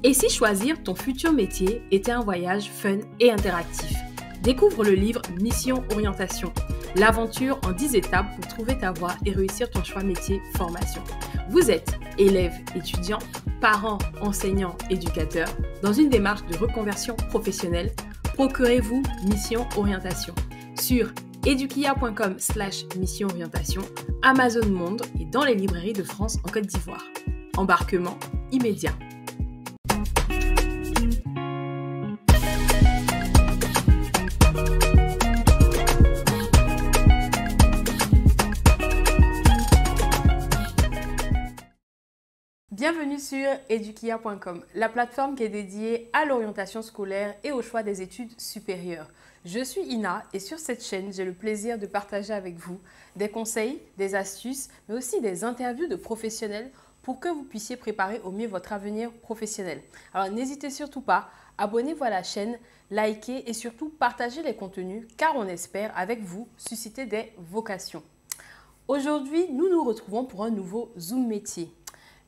Et si choisir ton futur métier était un voyage fun et interactif? Découvre le livre Mission Orientation, l'aventure en 10 étapes pour trouver ta voie et réussir ton choix métier formation. Vous êtes élève, étudiant, parent, enseignant, éducateur. Dans une démarche de reconversion professionnelle, procurez-vous Mission Orientation sur edukia.com/mission orientation, Amazon Monde et dans les librairies de France en Côte d'Ivoire. Embarquement immédiat. Bienvenue sur edukia.com, la plateforme qui est dédiée à l'orientation scolaire et au choix des études supérieures. Je suis Ina et sur cette chaîne, j'ai le plaisir de partager avec vous des conseils, des astuces, mais aussi des interviews de professionnels pour que vous puissiez préparer au mieux votre avenir professionnel. Alors n'hésitez surtout pas, abonnez-vous à la chaîne, likez et surtout partagez les contenus car on espère avec vous susciter des vocations. Aujourd'hui, nous nous retrouvons pour un nouveau Zoom métier.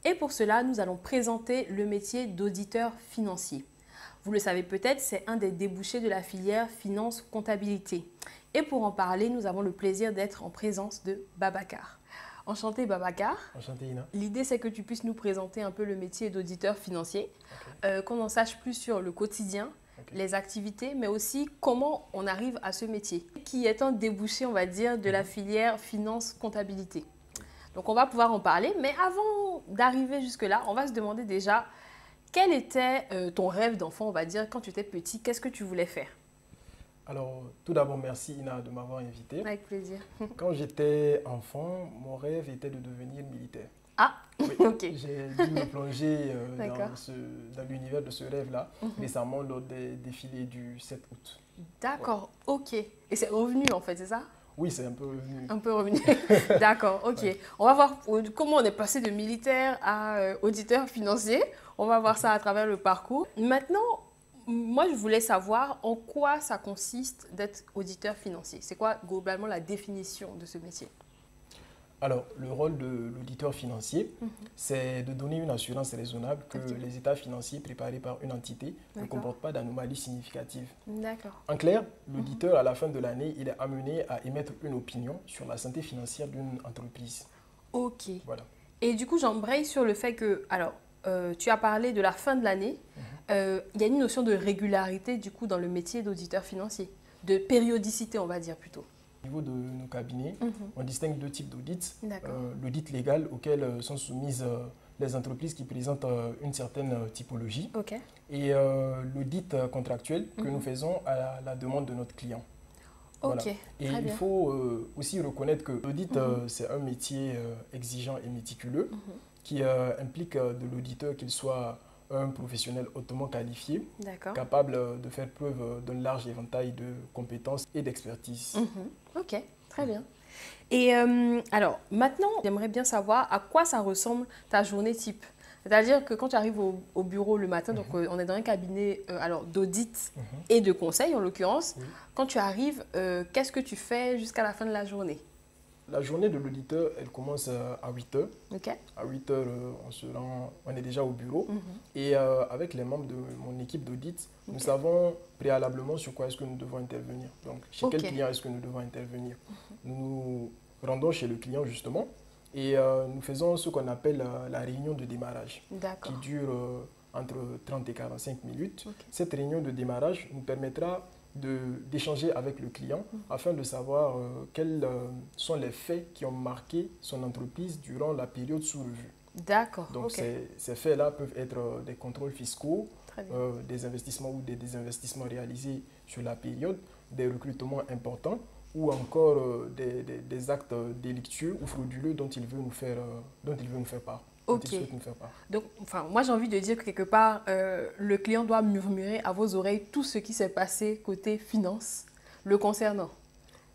Et pour cela, nous allons présenter le métier d'auditeur financier. Vous le savez peut-être, c'est un des débouchés de la filière finance-comptabilité. Et pour en parler, nous avons le plaisir d'être en présence de Babacar. Enchanté Babacar. Enchanté Ina. L'idée, c'est que tu puisses nous présenter un peu le métier d'auditeur financier, qu'on en sache plus sur le quotidien, les activités, mais aussi comment on arrive à ce métier, qui est un débouché, on va dire, de la filière finance-comptabilité. Donc, on va pouvoir en parler. Mais avant d'arriver jusque-là, on va se demander déjà quel était ton rêve d'enfant, on va dire, quand tu étais petit. Qu'est-ce que tu voulais faire? Alors, tout d'abord, merci Ina de m'avoir invité. Avec plaisir. Quand j'étais enfant, mon rêve était de devenir militaire. Ah, oui, ok. J'ai dû me plonger dans l'univers de ce rêve-là récemment lors des défilés du 7 août. D'accord, ok. Et c'est revenu en fait, c'est ça? Oui, c'est un peu revenu. Un peu revenu. D'accord, ok. Ouais. On va voir comment on est passé de militaire à auditeur financier. On va voir ça à travers le parcours. Maintenant, moi, je voulais savoir en quoi ça consiste d'être auditeur financier. C'est quoi globalement la définition de ce métier? Alors, le rôle de l'auditeur financier, c'est de donner une assurance raisonnable que les états financiers préparés par une entité ne comportent pas d'anomalies significatives. D'accord. En clair, l'auditeur, à la fin de l'année, il est amené à émettre une opinion sur la santé financière d'une entreprise. Ok. Voilà. Et du coup, j'embraye sur le fait que, alors, tu as parlé de la fin de l'année. Il y a une notion de régularité, du coup, dans le métier d'auditeur financier, de périodicité, on va dire plutôt. Au niveau de nos cabinets, on distingue deux types d'audits. L'audit légal auquel sont soumises les entreprises qui présentent une certaine typologie et l'audit contractuel que nous faisons à la demande de notre client. Voilà. Et il faut aussi reconnaître que l'audit, c'est un métier exigeant et méticuleux qui implique de l'auditeur qu'il soit un professionnel hautement qualifié, capable de faire preuve d'un large éventail de compétences et d'expertise. Ok, très bien. Et alors, maintenant, j'aimerais bien savoir à quoi ça ressemble ta journée type. C'est-à-dire que quand tu arrives au bureau le matin, donc on est dans un cabinet d'audit et de conseil en l'occurrence, quand tu arrives, qu'est-ce que tu fais jusqu'à la fin de la journée? La journée de l'auditeur, elle commence à 8 h. À 8 h, on est déjà au bureau. Et avec les membres de mon équipe d'audit, nous savons préalablement sur quoi est-ce que nous devons intervenir. Donc, chez quel client est-ce que nous devons intervenir. Nous nous rendons chez le client justement et nous faisons ce qu'on appelle la réunion de démarrage qui dure entre 30 et 45 minutes. Cette réunion de démarrage nous permettra d'échanger avec le client afin de savoir quels sont les faits qui ont marqué son entreprise durant la période sous revue. D'accord. Donc ces faits-là peuvent être des contrôles fiscaux, des investissements ou des désinvestissements réalisés sur la période, des recrutements importants ou encore des actes délictueux ou frauduleux dont il veut nous faire part. Donc, moi, j'ai envie de dire que quelque part, le client doit murmurer à vos oreilles tout ce qui s'est passé côté finance le concernant.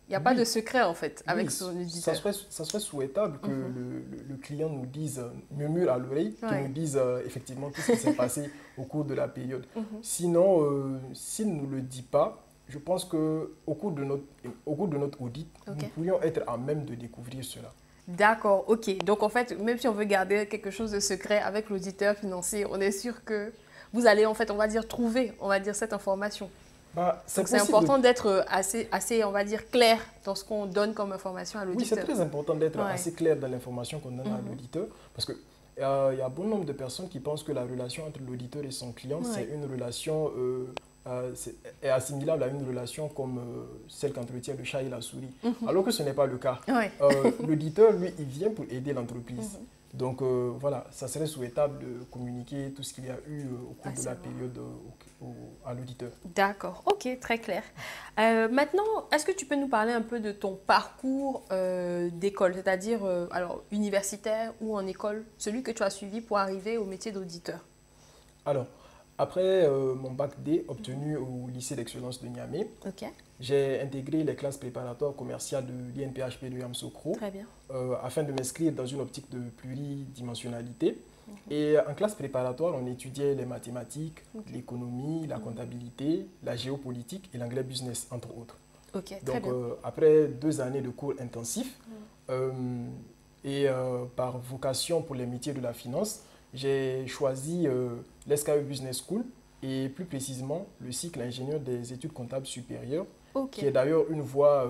Il n'y a pas de secret, en fait, avec son auditeur. Ça serait souhaitable que le client nous dise, murmure à l'oreille, qu'il nous dise effectivement tout ce qui s'est passé au cours de la période. Sinon, s'il ne nous le dit pas, je pense qu'au cours de notre audit, nous pourrions être à même de découvrir cela. D'accord, ok. Donc en fait, même si on veut garder quelque chose de secret avec l'auditeur financier, on est sûr que vous allez en fait, on va dire, trouver, on va dire, cette information. Bah, c'est important d'être assez, on va dire, clair dans ce qu'on donne comme information à l'auditeur. Oui, c'est très important d'être assez clair dans l'information qu'on donne à l'auditeur, parce que il y a bon nombre de personnes qui pensent que la relation entre l'auditeur et son client, c'est une relation est assimilable à une relation comme celle qu'entretient le chat et la souris, alors que ce n'est pas le cas. L'auditeur, lui, il vient pour aider l'entreprise. Donc voilà, ça serait souhaitable de communiquer tout ce qu'il y a eu au cours de la période à l'auditeur. D'accord, ok, très clair. Maintenant, est-ce que tu peux nous parler un peu de ton parcours d'école, c'est-à-dire alors universitaire ou en école, celui que tu as suivi pour arriver au métier d'auditeur? Alors, après mon bac D obtenu au lycée d'excellence de Niamey, j'ai intégré les classes préparatoires commerciales de l'INPHP de Yamoussoukro afin de m'inscrire dans une optique de pluridimensionnalité. Et en classe préparatoire, on étudiait les mathématiques, l'économie, la comptabilité, la géopolitique et l'anglais business, entre autres. Donc, après 2 années de cours intensifs par vocation pour les métiers de la finance, j'ai choisi l'SKE Business School et plus précisément le cycle ingénieur des études comptables supérieures, qui est d'ailleurs une voie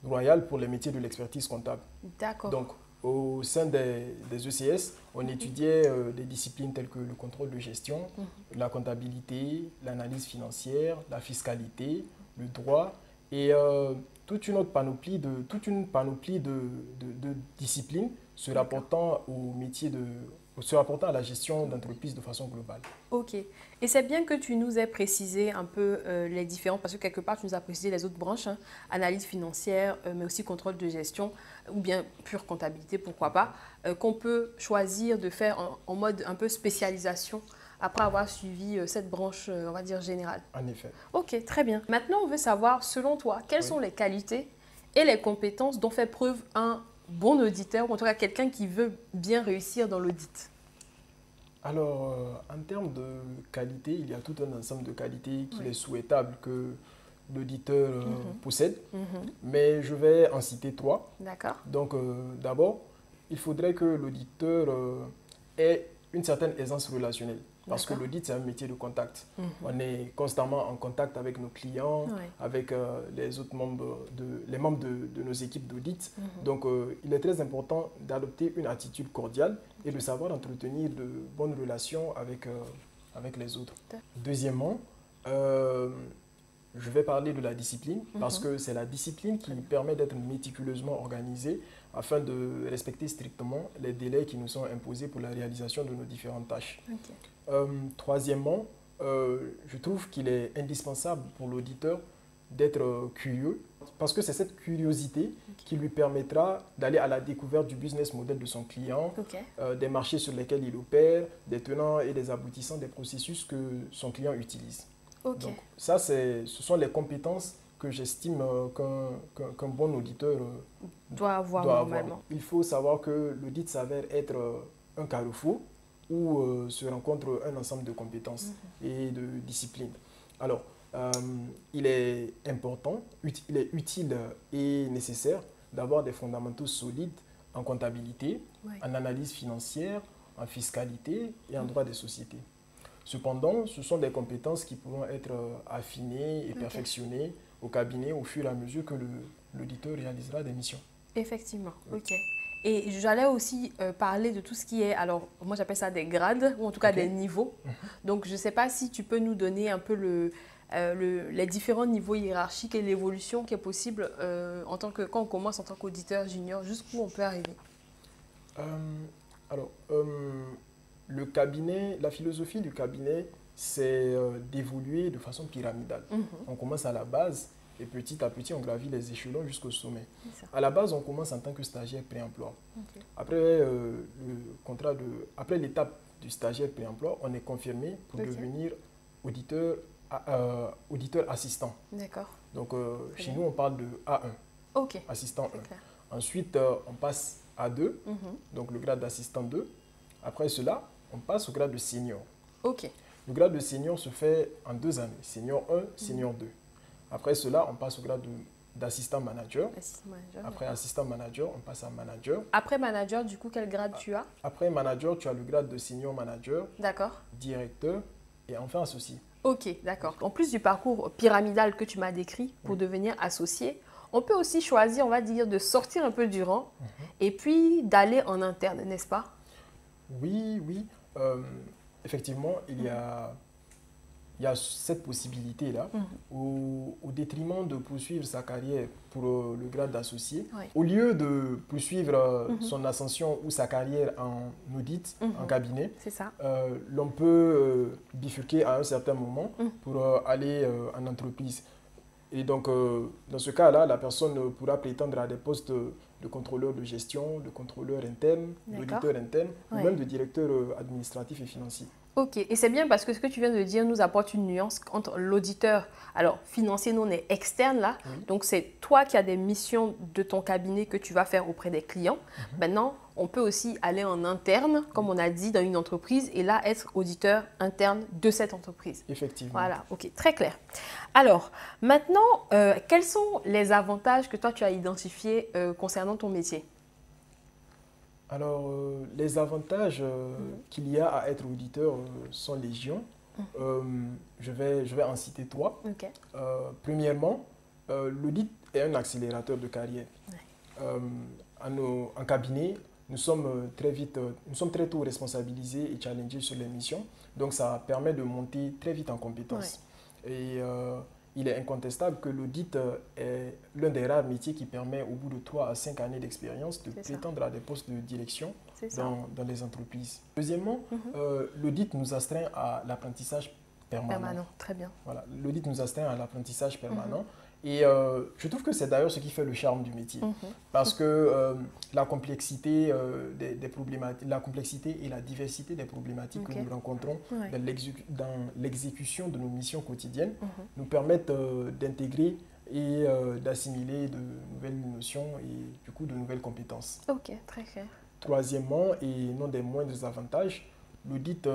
royale pour les métiers de l'expertise comptable. Donc, au sein des ECS, on étudiait des disciplines telles que le contrôle de gestion, la comptabilité, l'analyse financière, la fiscalité, le droit et toute une panoplie de disciplines se rapportant au métier se rapportant à la gestion d'entreprise de façon globale. Ok. Et c'est bien que tu nous aies précisé un peu les différents, parce que quelque part, tu nous as précisé les autres branches, analyse financière, mais aussi contrôle de gestion, ou bien pure comptabilité, pourquoi pas, qu'on peut choisir de faire en mode un peu spécialisation après avoir suivi cette branche, on va dire, générale. En effet. Ok, très bien. Maintenant, on veut savoir, selon toi, quelles sont les qualités et les compétences dont fait preuve un bon auditeur, ou en tout cas quelqu'un qui veut bien réussir dans l'audit? Alors, en termes de qualité, il y a tout un ensemble de qualités qu'il est souhaitable que l'auditeur possède, mais je vais en citer 3. D'accord. Donc, d'abord, il faudrait que l'auditeur ait une certaine aisance relationnelle. Parce que l'audit, c'est un métier de contact. On est constamment en contact avec nos clients, avec les autres membres, les membres de nos équipes d'audit. Donc, il est très important d'adopter une attitude cordiale et de savoir entretenir de bonnes relations avec les autres. Deuxièmement, je vais parler de la discipline parce que c'est la discipline qui permet d'être méticuleusement organisé afin de respecter strictement les délais qui nous sont imposés pour la réalisation de nos différentes tâches. Troisièmement, je trouve qu'il est indispensable pour l'auditeur d'être curieux parce que c'est cette curiosité qui lui permettra d'aller à la découverte du business model de son client, des marchés sur lesquels il opère, des tenants et des aboutissants des processus que son client utilise. Donc, ça, ce sont les compétences que j'estime qu'un bon auditeur doit avoir normalement. Il faut savoir que l'audit s'avère être un carrefour où se rencontre un ensemble de compétences et de disciplines. Alors, il est important, il est utile et nécessaire d'avoir des fondamentaux solides en comptabilité, en analyse financière, en fiscalité et en droit des sociétés. Cependant, ce sont des compétences qui pourront être affinées et perfectionnées au cabinet au fur et à mesure que l'auditeur réalisera des missions. Effectivement, ok. Et j'allais aussi parler de tout ce qui est, alors moi j'appelle ça des grades, ou en tout cas des niveaux. Donc je ne sais pas si tu peux nous donner un peu les différents niveaux hiérarchiques et l'évolution qui est possible quand on commence en tant qu'auditeur junior, jusqu'où on peut arriver. Le cabinet, la philosophie du cabinet, c'est d'évoluer de façon pyramidale. On commence à la base et petit à petit, on gravit les échelons jusqu'au sommet. À la base, on commence en tant que stagiaire pré-emploi. Après, après l'étape du stagiaire pré-emploi, on est confirmé pour devenir auditeur assistant. D'accord. Donc, chez nous, on parle de A1, assistant 1. Ensuite, on passe à 2, donc le grade d'assistant 2. Après cela, on passe au grade de senior. Le grade de senior se fait en 2 années, senior 1, senior 2. Après cela, on passe au grade d'assistant manager. Après assistant manager, on passe à manager. Après manager, du coup, quel grade tu as? Après manager, tu as le grade de senior manager, d'accord, directeur et enfin associé. Ok, d'accord. En plus du parcours pyramidal que tu m'as décrit pour devenir associé, on peut aussi choisir, on va dire, de sortir un peu du rang et puis d'aller en interne, n'est-ce pas? Oui, oui. Effectivement, il y a cette possibilité-là, au détriment de poursuivre sa carrière pour le grade d'associé. Oui. Au lieu de poursuivre son ascension ou sa carrière en audit, en cabinet, l'on peut bifurquer à un certain moment pour aller en entreprise. Et donc, dans ce cas-là, la personne pourra prétendre à des postes de contrôleur de gestion, de contrôleur interne, d'auditeur interne, ou même de directeur administratif et financier. Ok, et c'est bien parce que ce que tu viens de dire nous apporte une nuance entre l'auditeur, alors financier, nous on est externe là, donc c'est toi qui as des missions de ton cabinet que tu vas faire auprès des clients. Maintenant, on peut aussi aller en interne, comme on a dit, dans une entreprise et là être auditeur interne de cette entreprise. Effectivement. Voilà, ok, très clair. Alors, maintenant, quels sont les avantages que toi tu as identifiés concernant ton métier? Alors, les avantages qu'il y a à être auditeur sont légion. Je vais en citer trois. Okay. Premièrement, l'audit est un accélérateur de carrière. En cabinet, nous sommes très tôt responsabilisés et challengés sur les missions. Donc, ça permet de monter très vite en compétences. Et il est incontestable que l'audit est l'un des rares métiers qui permet, au bout de 3 à 5 années d'expérience, de prétendre à des postes de direction dans les entreprises. Deuxièmement, l'audit nous astreint à l'apprentissage permanent. Très bien. Voilà, l'audit nous astreint à l'apprentissage permanent. Et je trouve que c'est d'ailleurs ce qui fait le charme du métier. Parce que la complexité des problématiques, la complexité et la diversité des problématiques que nous rencontrons dans l'exécution de nos missions quotidiennes nous permettent d'intégrer et d'assimiler de nouvelles notions et du coup de nouvelles compétences. Ok, très clair. Troisièmement, et non des moindres avantages, l'audit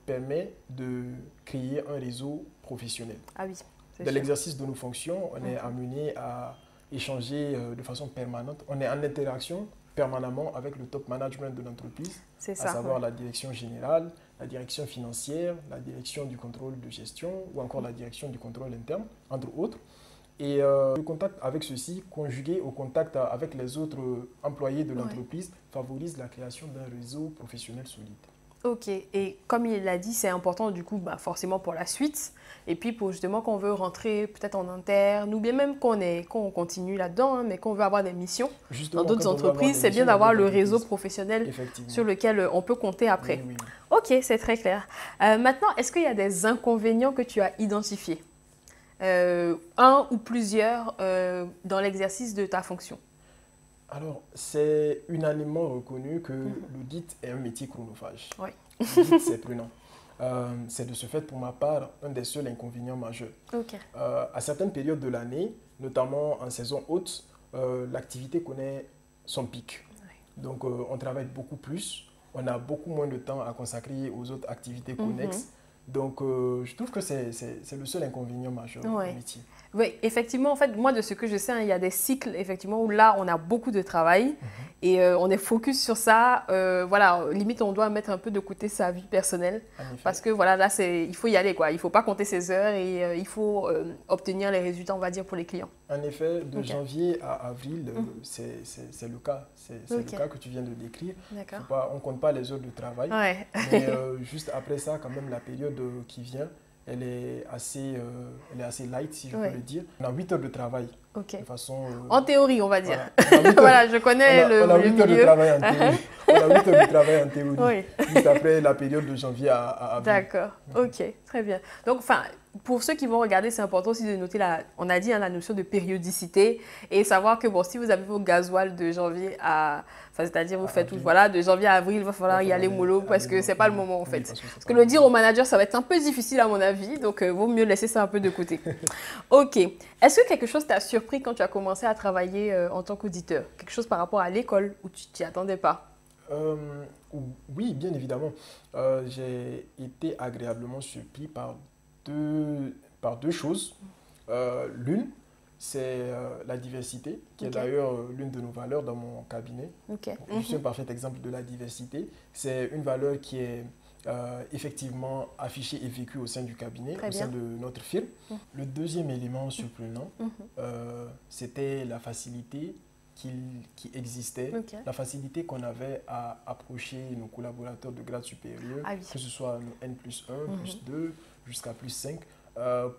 permet de créer un réseau professionnel. Ah oui. Dans l'exercice de nos fonctions, on est amené à échanger de façon permanente. On est en interaction permanemment avec le top management de l'entreprise, à savoir la direction générale, la direction financière, la direction du contrôle de gestion ou encore la direction du contrôle interne, entre autres. Et le contact avec ceux-ci, conjugué au contact avec les autres employés de l'entreprise, favorise la création d'un réseau professionnel solide. Ok, et comme il l'a dit, c'est important du coup forcément pour la suite et puis pour justement qu'on veut rentrer peut-être en interne ou bien même qu'on continue là-dedans, mais qu'on veut avoir des missions justement, dans d'autres entreprises, c'est bien d'avoir le réseau professionnel sur lequel on peut compter après. Oui. Ok, c'est très clair. Maintenant, est-ce qu'il y a des inconvénients que tu as identifiés, un ou plusieurs, dans l'exercice de ta fonction? Alors, c'est unanimement reconnu que l'audit est un métier chronophage. Oui. L'audit, c'est prenant. C'est de ce fait, pour ma part, un des seuls inconvénients majeurs. Okay. À certaines périodes de l'année, notamment en saison haute, l'activité connaît son pic. Oui. Donc, on travaille beaucoup plus. On a beaucoup moins de temps à consacrer aux autres activités connexes. Donc, je trouve que c'est le seul inconvénient majeur du métier. Oui, effectivement, en fait, moi, de ce que je sais, il y a des cycles, effectivement, où là, on a beaucoup de travail et on est focus sur ça. Voilà, limite, on doit mettre un peu de côté sa vie personnelle parce que, voilà, là, il faut y aller, quoi. Il ne faut pas compter ses heures et il faut obtenir les résultats, on va dire, pour les clients. En effet, de janvier à avril, c'est le cas. C'est le cas que tu viens de décrire. On ne compte pas les heures de travail. Mais juste après ça, quand même, la période qui vient, elle est assez light, si je peux le dire. On a 8 heures de travail. De façon, en théorie, on va dire. Voilà, je connais on a 8 le heures milieu. de travail en théorie. On a 8 heures de travail en théorie. Juste après la période de janvier à avril. D'accord. Ok, très bien. Donc, enfin, pour ceux qui vont regarder, c'est important aussi de noter, on a dit, la notion de périodicité et savoir que, bon, si vous avez vos gasoil de janvier à... Enfin, c'est-à-dire, vous faites tout, voilà, de janvier à avril, il va falloir y aller mollo parce que ce n'est pas le moment, en fait. Parce que le dire au manager, ça va être un peu difficile, à mon avis. Donc, vaut mieux laisser ça un peu de côté. Ok. Est-ce que quelque chose t'a surpris quand tu as commencé à travailler en tant qu'auditeur? Quelque chose par rapport à l'école où tu t'y attendais pas? Oui, bien évidemment. J'ai été agréablement surpris par deux choses. L'une, c'est la diversité, qui est d'ailleurs l'une de nos valeurs dans mon cabinet. Je suis un parfait exemple de la diversité. C'est une valeur qui est effectivement affiché et vécu au sein du cabinet, au sein de notre firme. Le deuxième élément surprenant, c'était la facilité qui existait, la facilité qu'on avait à approcher nos collaborateurs de grade supérieur, que ce soit N+1, +2, jusqu'à +5,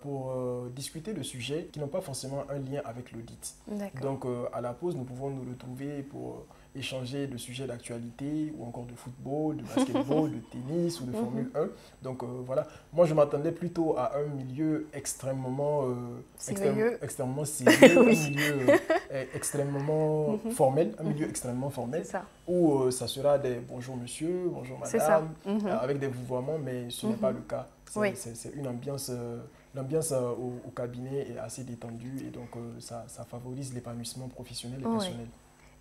pour discuter de sujets qui n'ont pas forcément un lien avec l'audit. Donc, à la pause, nous pouvons nous retrouver pour échanger de sujets d'actualité ou encore de football, de basketball, de tennis ou de Formule 1. Donc, voilà. Moi, je m'attendais plutôt à un milieu extrêmement sérieux, un milieu extrêmement formel, un milieu extrêmement formel, où ça sera des bonjour monsieur, bonjour madame, avec des vouvoiements, mais ce n'est pas le cas. C'est une ambiance, l'ambiance au cabinet est assez détendue et donc ça favorise l'épanouissement professionnel et personnel.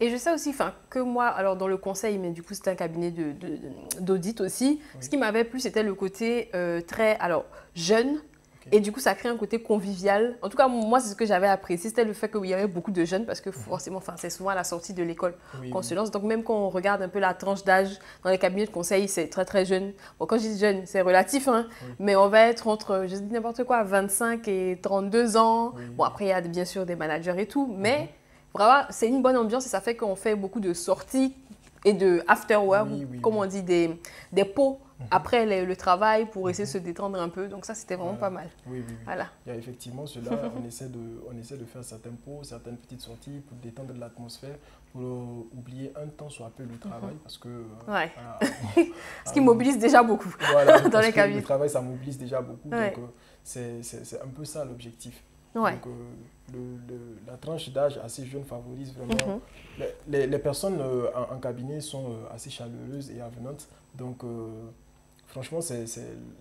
Et je sais aussi que moi, alors dans le conseil, mais du coup c'était un cabinet d'audit aussi, ce qui m'avait plu c'était le côté très jeune. Et du coup, ça crée un côté convivial. En tout cas, moi, c'est ce que j'avais apprécié. C'était le fait qu'il y avait beaucoup de jeunes parce que forcément, c'est souvent à la sortie de l'école qu'on se lance. Donc, même quand on regarde un peu la tranche d'âge dans les cabinets de conseil, c'est très, très jeune. Bon, quand je dis jeune, c'est relatif, mais on va être entre, je dis n'importe quoi, 25 et 32 ans. Bon, après, il y a bien sûr des managers et tout, mais vraiment, c'est une bonne ambiance et ça fait qu'on fait beaucoup de sorties et de after work, comme on dit, des pots après le travail pour essayer de se détendre un peu. Donc ça, c'était vraiment pas mal. Voilà. Il y a effectivement cela, on essaie de faire certains pots, certaines petites sorties pour détendre l'atmosphère, pour oublier un temps soit peu le travail, parce que... ce qui mobilise déjà beaucoup dans les cabinets. Le travail, ça mobilise déjà beaucoup, donc c'est un peu ça l'objectif. Donc, la tranche d'âge assez jeune favorise vraiment... Les personnes en cabinet sont assez chaleureuses et avenantes. Donc, franchement,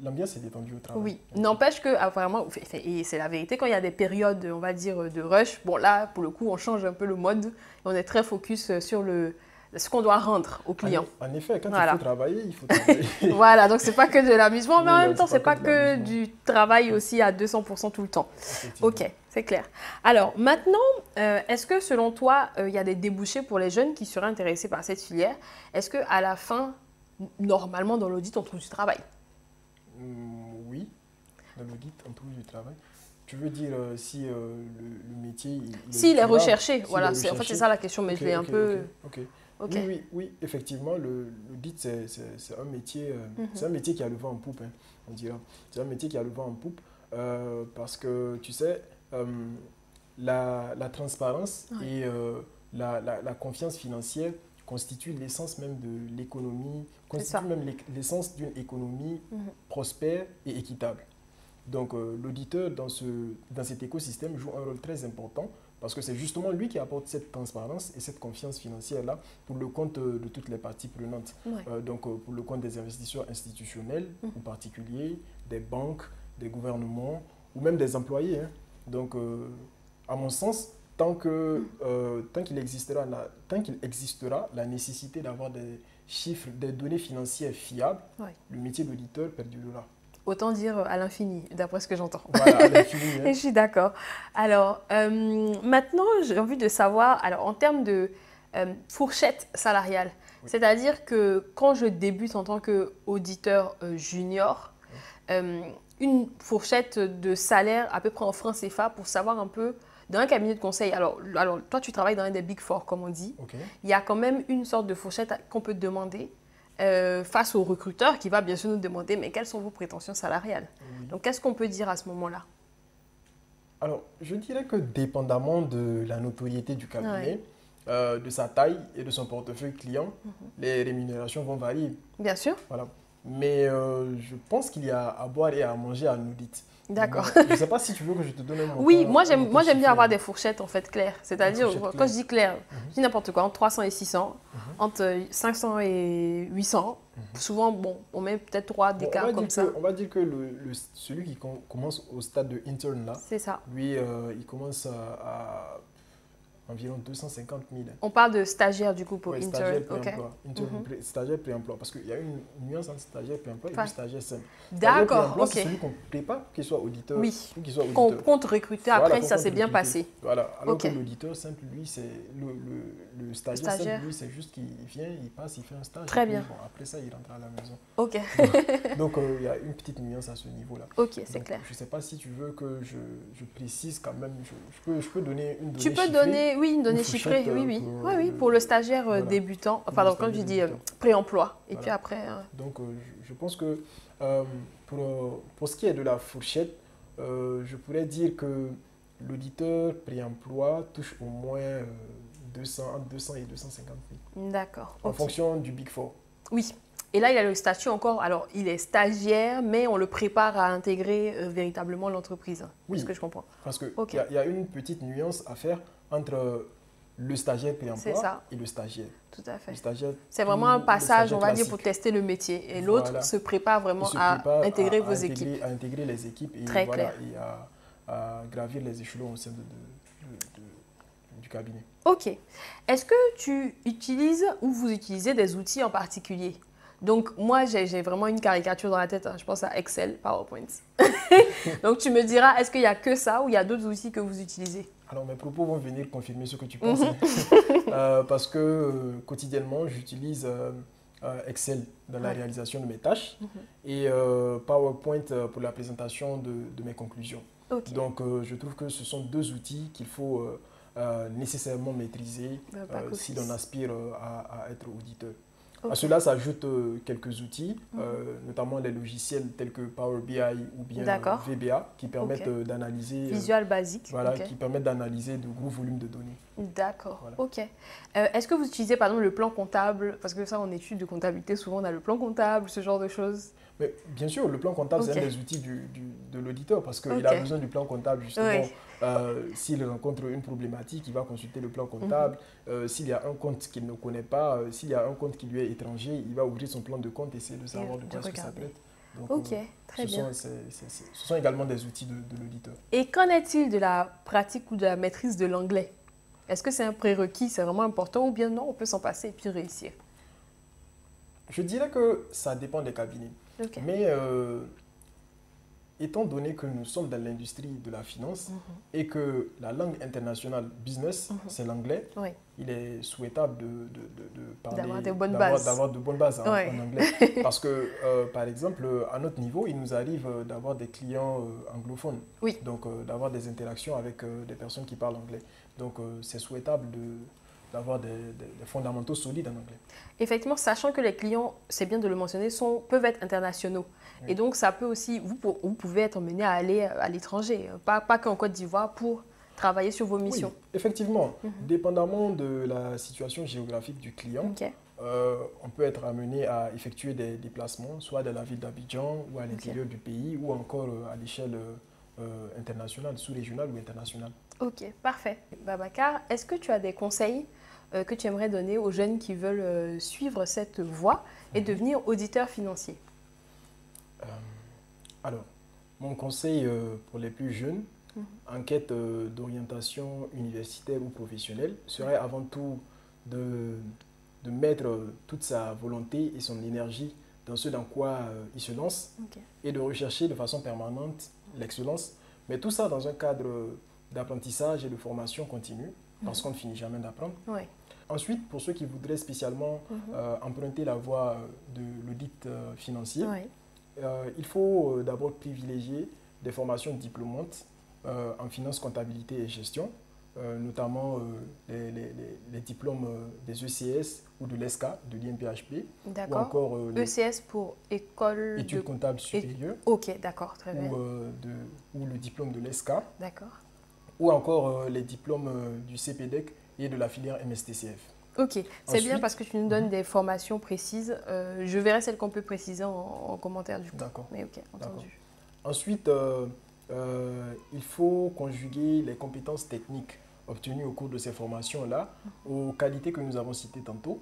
l'ambiance est détendue au travail. Oui, n'empêche que, vraiment, et c'est la vérité, quand il y a des périodes, on va dire, de rush, bon là, pour le coup, on change un peu le mode. On est très focus sur ce qu'on doit rendre aux clients. En effet, quand il faut travailler, il faut travailler. Voilà, donc c'est pas que de l'amusement, mais en même temps, c'est pas que du travail aussi à 200% tout le temps. Ok, c'est clair. Alors maintenant, est-ce que selon toi, il y a des débouchés pour les jeunes qui seraient intéressés par cette filière? Est-ce qu'à la fin, normalement, dans l'audit, on trouve du travail? Oui, dans l'audit, on trouve du travail. Tu veux dire si le métier... S'il est recherché, voilà. En fait, c'est ça la question, mais je l'ai un peu... Oui, effectivement, l'audit, c'est un métier, c'est un métier qui a le vent en poupe, on dira. C'est un métier qui a le vent en poupe parce que, tu sais, la transparence et la confiance financière constituent l'essence même de l'économie, constituent même l'essence d'une économie prospère et équitable. Donc, l'auditeur dans cet écosystème joue un rôle très important parce que c'est justement lui qui apporte cette transparence et cette confiance financière-là pour le compte de toutes les parties prenantes. Donc, pour le compte des investisseurs institutionnels ou particuliers, des banques, des gouvernements ou même des employés. Donc, à mon sens, tant qu'il existera la nécessité d'avoir des chiffres, des données financières fiables, le métier d'auditeur perdurera. Autant dire à l'infini, d'après ce que j'entends. Voilà, à l'infini. Je suis d'accord. Alors, maintenant, j'ai envie de savoir, alors, en termes de fourchette salariale, c'est-à-dire que quand je débute en tant qu'auditeur junior, une fourchette de salaire à peu près en francs CFA pour savoir un peu, dans un cabinet de conseil, alors toi, tu travailles dans un des Big Four, comme on dit. Il y a quand même une sorte de fourchette qu'on peut te demander face au recruteur qui va bien sûr nous demander mais quelles sont vos prétentions salariales. Donc, qu'est-ce qu'on peut dire à ce moment-là? Alors, je dirais que dépendamment de la notoriété du cabinet, de sa taille et de son portefeuille client, les rémunérations vont varier. Bien sûr. Voilà. Mais je pense qu'il y a à boire et à manger à l'audit. D'accord. Je ne sais pas si tu veux que je te donne un montant. Oui, moi j'aime bien avoir des fourchettes en fait claires. C'est-à-dire, quand je dis clair, je dis n'importe quoi, entre 300 et 600, entre 500 et 800. Souvent, bon, on met peut-être 3 d'écart comme ça. On va dire que celui qui commence au stade de intern là, c'est ça. Lui, il commence à environ 250 000. On parle de stagiaire du coup pour ouais, intern. Stagiaire pré-emploi. Parce qu'il y a une nuance entre stagiaire pré-emploi et puis stagiaire simple. D'accord, ok. C'est celui qu'on prépare pour qu'il soit auditeur. Oui, qu'on compte recruter après, ça s'est bien passé. Voilà, alors que l'auditeur simple, lui, c'est le stagiaire simple, lui, c'est juste qu'il vient, il passe, il fait un stage. Très bien. Bon, après ça, il rentre à la maison. Ok. Donc, il y a une petite nuance à ce niveau-là. Ok, c'est clair. Je ne sais pas si tu veux que je précise quand même. Je peux donner une donnée chiffrée. Tu peux chiffrée, donner, oui, une donnée chiffrée, oui, pour le stagiaire débutant, enfin, alors, quand je dis pré-emploi, et puis après... Donc, je pense que pour ce qui est de la fourchette, je pourrais dire que l'auditeur pré-emploi touche au moins entre 200 et 250 000. D'accord. En fonction du Big Four. Oui. Et là, il a le statut encore, alors il est stagiaire, mais on le prépare à intégrer véritablement l'entreprise. Oui, ce que je comprends. Parce qu'il y a une petite nuance à faire entre le stagiaire pré-emploi et le stagiaire. Tout à fait. C'est vraiment un passage, on va dire, pour tester le métier. Et l'autre se prépare vraiment à intégrer vos équipes. À intégrer les équipes et, Très clair. Et à gravir les échelons au sein du cabinet. Ok. Est-ce que tu utilises ou vous utilisez des outils en particulier? Donc, moi, j'ai vraiment une caricature dans la tête. Je pense à Excel, PowerPoint. Donc, tu me diras, est-ce qu'il n'y a que ça ou il y a d'autres outils que vous utilisez? Alors, mes propos vont venir confirmer ce que tu penses. Parce que quotidiennement, j'utilise Excel dans la réalisation de mes tâches et PowerPoint pour la présentation de mes conclusions. Okay. Donc, je trouve que ce sont deux outils qu'il faut nécessairement maîtriser si l'on aspire à être auditeur. Okay. À cela s'ajoutent quelques outils, notamment les logiciels tels que Power BI ou bien VBA qui permettent d'analyser... Visual basique. Voilà, qui permettent d'analyser de gros volumes de données. D'accord, voilà. Ok. Est-ce que vous utilisez par exemple le plan comptable? Parce que ça, en études de comptabilité, souvent on a le plan comptable, ce genre de choses. Mais bien sûr, le plan comptable, c'est un des outils de l'auditeur parce qu'il a besoin du plan comptable justement. S'il rencontre une problématique, il va consulter le plan comptable. S'il y a un compte qu'il ne connaît pas, s'il y a un compte qui lui est étranger, il va ouvrir son plan de compte et essayer de savoir de quoi ça traite. Donc, très bien. Ce sont également des outils de l'auditeur. Et qu'en est-il de la pratique ou de la maîtrise de l'anglais? Est-ce que c'est un prérequis, c'est vraiment important ou bien non, on peut s'en passer et puis réussir? Je dirais que ça dépend des cabinets. Okay. Mais étant donné que nous sommes dans l'industrie de la finance et que la langue internationale business, c'est l'anglais, il est souhaitable d'avoir de bonnes bases en anglais. Parce que, par exemple, à notre niveau, il nous arrive d'avoir des clients anglophones. Donc, d'avoir des interactions avec des personnes qui parlent anglais. Donc, c'est souhaitable d'avoir des fondamentaux solides en anglais. Effectivement, sachant que les clients, c'est bien de le mentionner, peuvent être internationaux. Et donc, ça peut aussi, vous pouvez être emmené à aller à l'étranger, pas qu'en Côte d'Ivoire, pour travailler sur vos missions. Oui, effectivement, dépendamment de la situation géographique du client, on peut être amené à effectuer des déplacements, soit dans la ville d'Abidjan ou à l'intérieur du pays, ou encore à l'échelle internationale, sous-régionale ou internationale. Ok, parfait. Babacar, est-ce que tu as des conseils que tu aimerais donner aux jeunes qui veulent suivre cette voie et devenir auditeur financier? Alors, mon conseil pour les plus jeunes en quête d'orientation universitaire ou professionnelle serait avant tout de mettre toute sa volonté et son énergie dans ce dans quoi il se lance et de rechercher de façon permanente l'excellence, mais tout ça dans un cadre d'apprentissage et de formation continue, parce qu'on ne finit jamais d'apprendre. Ensuite, pour ceux qui voudraient spécialement emprunter la voie de l'audit financier, il faut d'abord privilégier des formations diplômantes en finance, comptabilité et gestion, notamment les diplômes des ECS ou de l'ESCA, de l'INPHP. D'accord. Ou encore ECS pour école études comptables supérieures. Ok, d'accord, très bien. Ou le diplôme de l'ESCA. D'accord. Ou encore les diplômes du CPDEC et de la filière MSTCF. Ok, c'est bien parce que tu nous donnes des formations précises. Je verrai celles qu'on peut préciser en commentaire du coup. D'accord. Mais ok, entendu. Ensuite, il faut conjuguer les compétences techniques obtenues au cours de ces formations-là aux qualités que nous avons citées tantôt.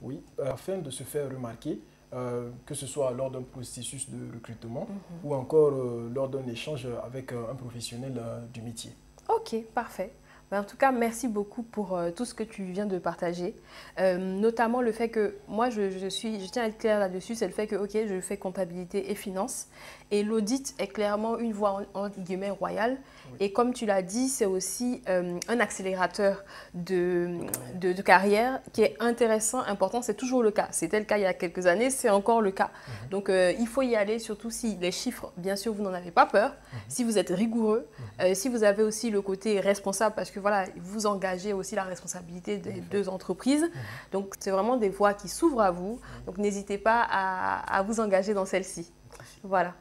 Oui, afin de se faire remarquer, que ce soit lors d'un processus de recrutement ou encore lors d'un échange avec un professionnel du métier. Ok, parfait. En tout cas, merci beaucoup pour tout ce que tu viens de partager. Notamment le fait que moi, je tiens à être claire là-dessus, c'est le fait que, ok, je fais comptabilité et finance. Et l'audit est clairement une voie, entre guillemets, royale. Oui. Et comme tu l'as dit, c'est aussi un accélérateur de carrière qui est intéressant, important. C'est toujours le cas. C'était le cas il y a quelques années, c'est encore le cas. Donc, il faut y aller, surtout si les chiffres, bien sûr, vous n'en avez pas peur. Si vous êtes rigoureux, si vous avez aussi le côté responsable, parce que voilà, vous engagez aussi la responsabilité des deux entreprises. Donc, c'est vraiment des voies qui s'ouvrent à vous. Donc, n'hésitez pas à vous engager dans celle-ci. Voilà.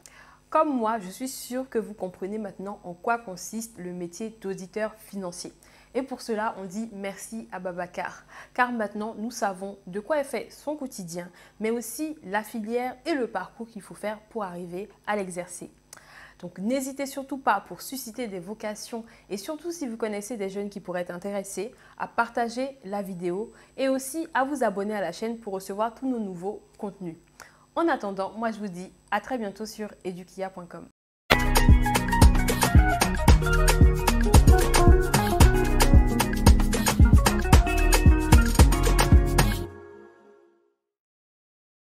Comme moi, je suis sûre que vous comprenez maintenant en quoi consiste le métier d'auditeur financier. Et pour cela, on dit merci à Babacar. Car maintenant, nous savons de quoi est fait son quotidien, mais aussi la filière et le parcours qu'il faut faire pour arriver à l'exercer. Donc n'hésitez surtout pas, pour susciter des vocations et surtout si vous connaissez des jeunes qui pourraient être intéressés, à partager la vidéo et aussi à vous abonner à la chaîne pour recevoir tous nos nouveaux contenus. En attendant, moi je vous dis à très bientôt sur edukia.com.